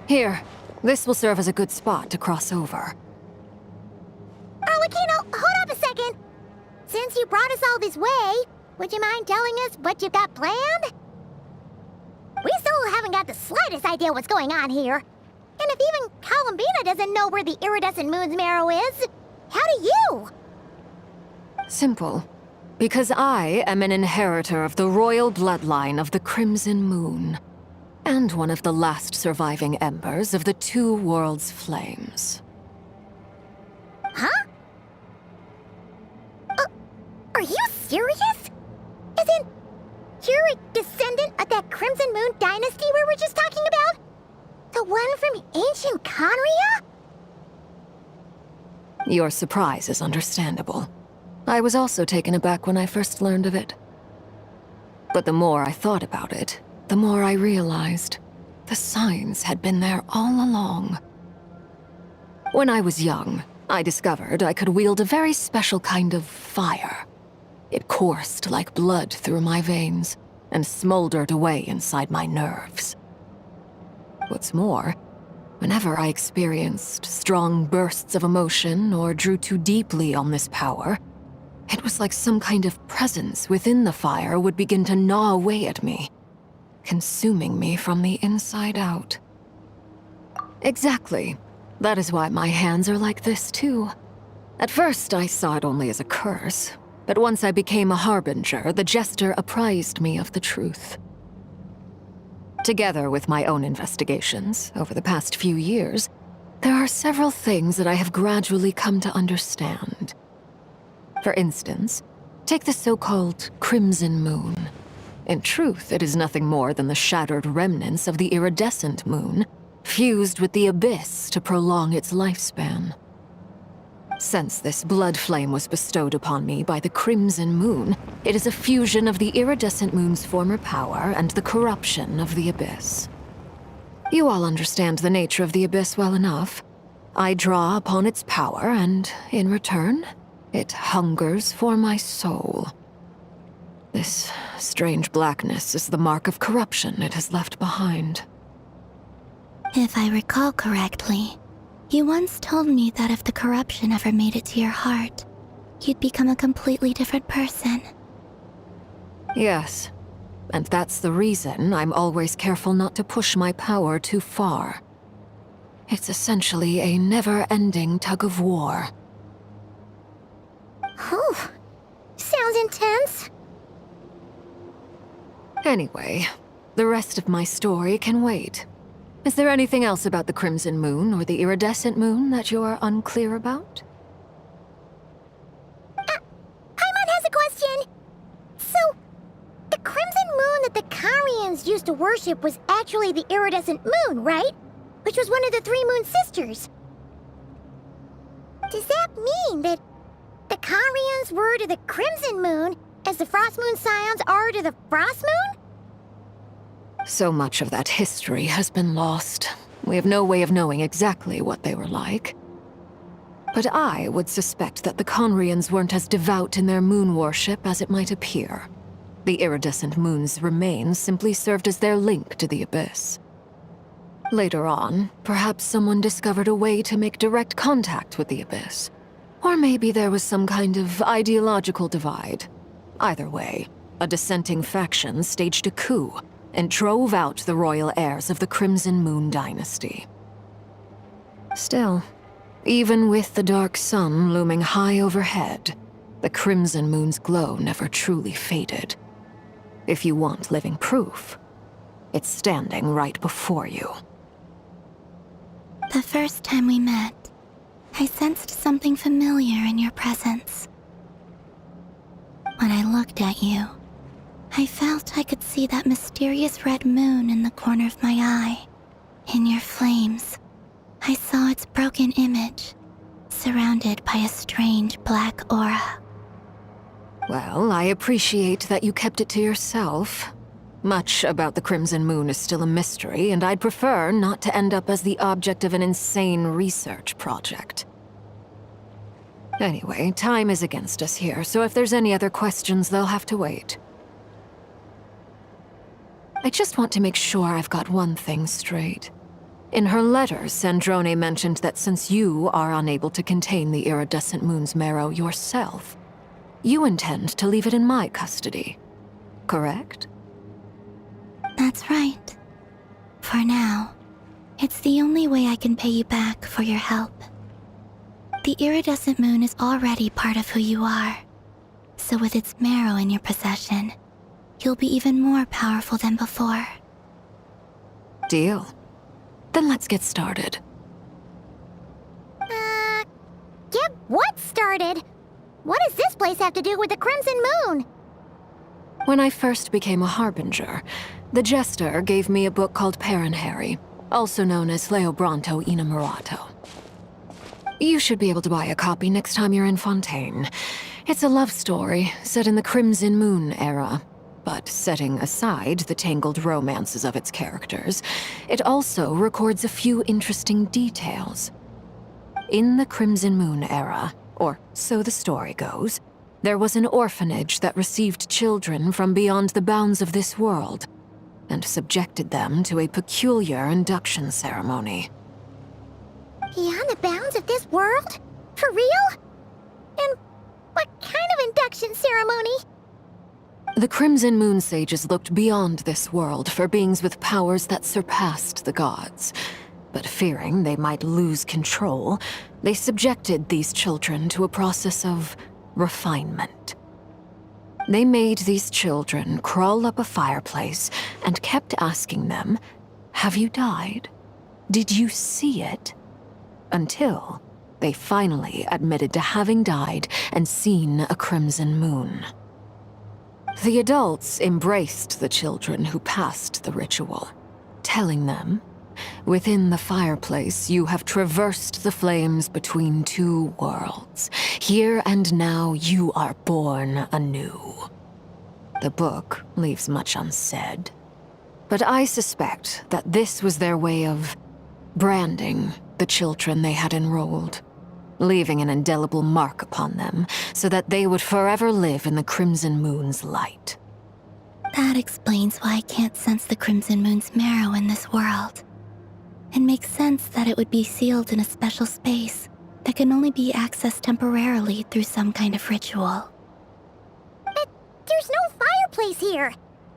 Here, this will serve as a good spot to cross over. Arlequino, hold up a second! Since you brought us all this way, would you mind telling us what you've got planned? We still haven't got the slightest idea what's going on here. And if even Columbina doesn't know where the iridescent moon's marrow is, how do you? Simple. Because I am an inheritor of the royal bloodline of the Crimson Moon, and one of the last surviving embers of the Two Worlds' flames. Huh? Are you serious? Isn't you're a descendant of that Crimson Moon dynasty we were just talking about? The one from ancient Conria? Your surprise is understandable. I was also taken aback when I first learned of it. But the more I thought about it, the more I realized the signs had been there all along. When I was young, I discovered I could wield a very special kind of fire. It coursed like blood through my veins and smoldered away inside my nerves. What's more, whenever I experienced strong bursts of emotion or drew too deeply on this power, it was like some kind of presence within the fire would begin to gnaw away at me, consuming me from the inside out. Exactly. That is why my hands are like this, too. At first, I saw it only as a curse, but once I became a harbinger, the jester apprised me of the truth. Together with my own investigations over the past few years, there are several things that I have gradually come to understand. For instance, take the so-called Crimson Moon. In truth, it is nothing more than the shattered remnants of the iridescent moon, fused with the abyss to prolong its lifespan. Since this blood flame was bestowed upon me by the Crimson Moon, it is a fusion of the iridescent moon's former power and the corruption of the abyss. You all understand the nature of the abyss well enough. I draw upon its power, and in return, it hungers for my soul. This strange blackness is the mark of corruption it has left behind. If I recall correctly, you once told me that if the corruption ever made it to your heart, you'd become a completely different person. Yes, and that's the reason I'm always careful not to push my power too far. It's essentially a never-ending tug of war. Whew. Sounds intense. Anyway, the rest of my story can wait. Is there anything else about the Crimson Moon or the Iridescent Moon that you're unclear about? Paimon has a question. So, the Crimson Moon that the Carians used to worship was actually the Iridescent Moon, right? Which was one of the three Moon Sisters. Does that mean that the Carians were to the Crimson Moon as the Frost Moon Scions are to the Frost Moon? So much of that history has been lost. We have no way of knowing exactly what they were like. But I would suspect that the Conrians weren't as devout in their moon worship as it might appear. The iridescent moon's remains simply served as their link to the abyss. Later on, perhaps someone discovered a way to make direct contact with the abyss. Or maybe there was some kind of ideological divide. Either way, a dissenting faction staged a coup and drove out the royal heirs of the Crimson Moon dynasty. Still, even with the dark sun looming high overhead, the Crimson Moon's glow never truly faded. If you want living proof, it's standing right before you. The first time we met, I sensed something familiar in your presence. When I looked at you, I felt I could see that mysterious red moon in the corner of my eye. In your flames, I saw its broken image, surrounded by a strange black aura. Well, I appreciate that you kept it to yourself. Much about the Crimson Moon is still a mystery, and I'd prefer not to end up as the object of an insane research project. Anyway, time is against us here, so if there's any other questions, they'll have to wait. I just want to make sure I've got one thing straight. In her letter, Sandrone mentioned that since you are unable to contain the iridescent moon's marrow yourself, you intend to leave it in my custody. Correct? That's right. For now, it's the only way I can pay you back for your help. The iridescent moon is already part of who you are, so with its marrow in your possession, you'll be even more powerful than before. Deal. Then let's get started. Get what started? What does this place have to do with the Crimson Moon? When I first became a harbinger, the Jester gave me a book called Harry, also known as Leobranto Innamorato. You should be able to buy a copy next time you're in Fontaine. It's a love story set in the Crimson Moon era, but setting aside the tangled romances of its characters, it also records a few interesting details. In the Crimson Moon era, or so the story goes, there was an orphanage that received children from beyond the bounds of this world, and subjected them to a peculiar induction ceremony. Beyond the bounds of this world? For real? And what kind of induction ceremony? The Crimson Moon sages looked beyond this world for beings with powers that surpassed the gods. But fearing they might lose control, they subjected these children to a process of refinement. They made these children crawl up a fireplace and kept asking them, "Have you died? Did you see it?" Until they finally admitted to having died and seen a crimson moon. The adults embraced the children who passed the ritual, telling them, "Within the fireplace, you have traversed the flames between two worlds. Here and now, you are born anew." The book leaves much unsaid, but I suspect that this was their way of branding the children they had enrolled, leaving an indelible mark upon them so that they would forever live in the Crimson Moon's light. That explains why I can't sense the Crimson Moon's marrow in this world. It makes sense that it would be sealed in a special space that can only be accessed temporarily through some kind of ritual. But there's no fireplace here.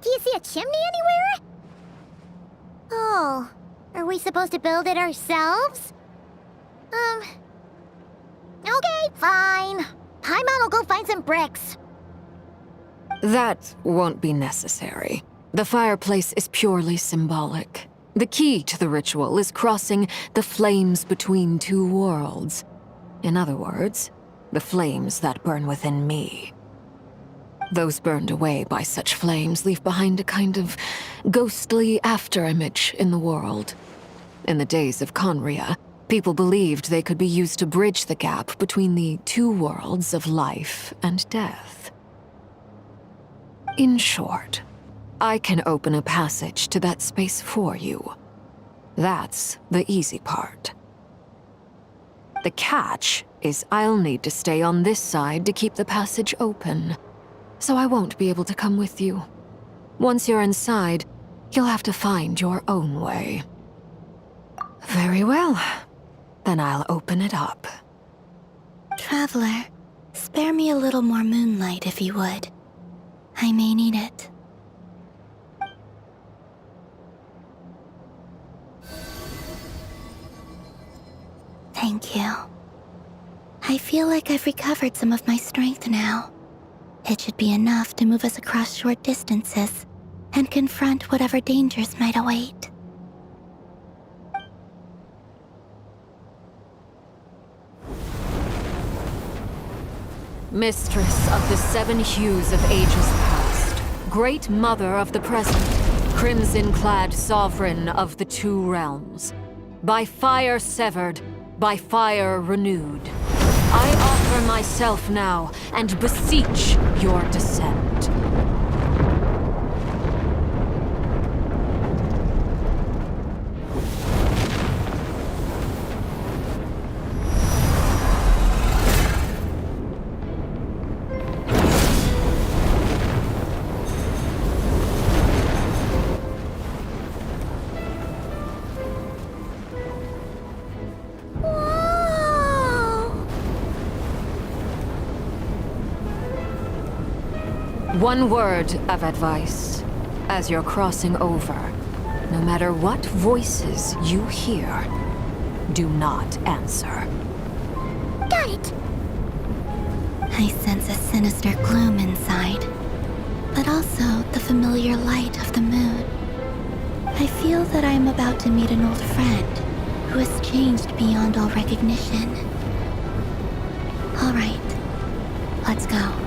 Do you see a chimney anywhere? Oh, are we supposed to build it ourselves? Okay, fine. Paimon will go find some bricks. That won't be necessary. The fireplace is purely symbolic. The key to the ritual is crossing the flames between two worlds. In other words, the flames that burn within me. Those burned away by such flames leave behind a kind of ghostly afterimage in the world. In the days of Conria, people believed they could be used to bridge the gap between the two worlds of life and death. In short, I can open a passage to that space for you. That's the easy part. The catch is I'll need to stay on this side to keep the passage open, so I won't be able to come with you. Once you're inside, you'll have to find your own way. Very well. Then I'll open it up. Traveler, spare me a little more moonlight if you would. I may need it. Thank you. I feel like I've recovered some of my strength now. It should be enough to move us across short distances and confront whatever dangers might await. Mistress of the seven hues of ages past, great mother of the present, crimson-clad sovereign of the two realms, by fire severed, by fire renewed, I offer myself now and beseech your descent. One word of advice. As you're crossing over, no matter what voices you hear, do not answer. Got it. I sense a sinister gloom inside, but also the familiar light of the moon. I feel that I am about to meet an old friend who has changed beyond all recognition. All right, let's go.